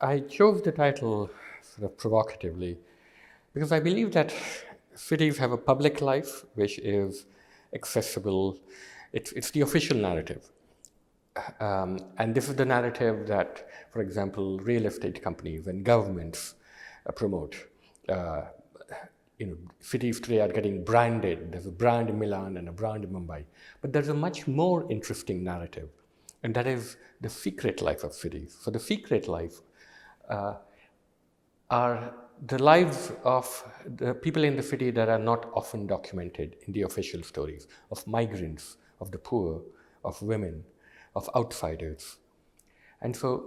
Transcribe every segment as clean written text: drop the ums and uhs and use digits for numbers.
I chose the title sort of provocatively because I believe that cities have a public life which is accessible. It's the official narrative. And this is the narrative that, for example, real estate companies and governments promote. Cities today are getting branded. There's a brand in Milan and a brand in Mumbai. But there's a much more interesting narrative, and that is the secret life of cities. So the secret life are the lives of the people in the city that are not often documented in the official stories, of migrants, of the poor, of women, of outsiders. And so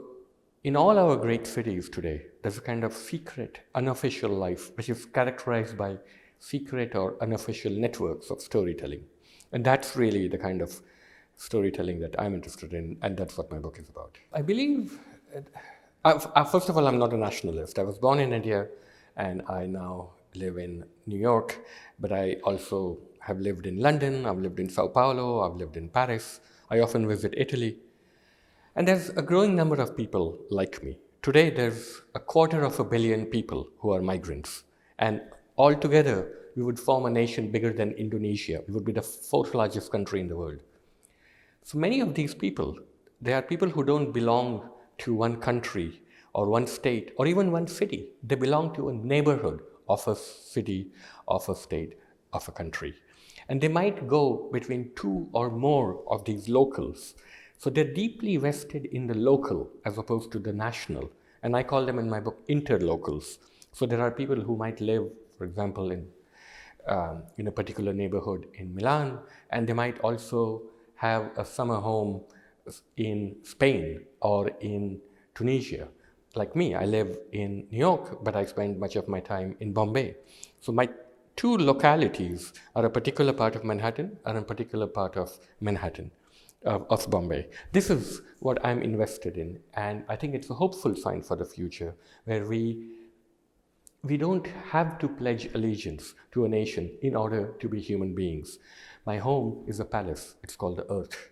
in all our great cities today, there's a kind of secret, unofficial life which is characterized by secret or unofficial networks of storytelling. And that's really the kind of storytelling that I'm interested in, and that's what my book is about. I believe, first of all, I'm not a nationalist. I was born in India, and I now live in New York, but I also have lived in London, I've lived in Sao Paulo, I've lived in Paris, I often visit Italy. And there's a growing number of people like me. Today, there's 250 million people who are migrants. And altogether, we would form a nation bigger than Indonesia. We would be the fourth largest country in the world. So many of these people, they are people who don't belong to one country or one state or even one city. They belong to a neighborhood of a city, of a state, of a country. And they might go between two or more of these locals. So they're deeply vested in the local as opposed to the national. And I call them in my book interlocals. So there are people who might live, for example, in a particular neighborhood in Milan, and they might also have a summer home in Spain or in Tunisia. Like me, I live in New York, but I spend much of my time in Bombay. So my two localities are a particular part of Manhattan and a particular part of Manhattan. Of Bombay. This is what I'm invested in, and I think it's a hopeful sign for the future, where we don't have to pledge allegiance to a nation in order to be human beings. My home is a palace. It's called the Earth.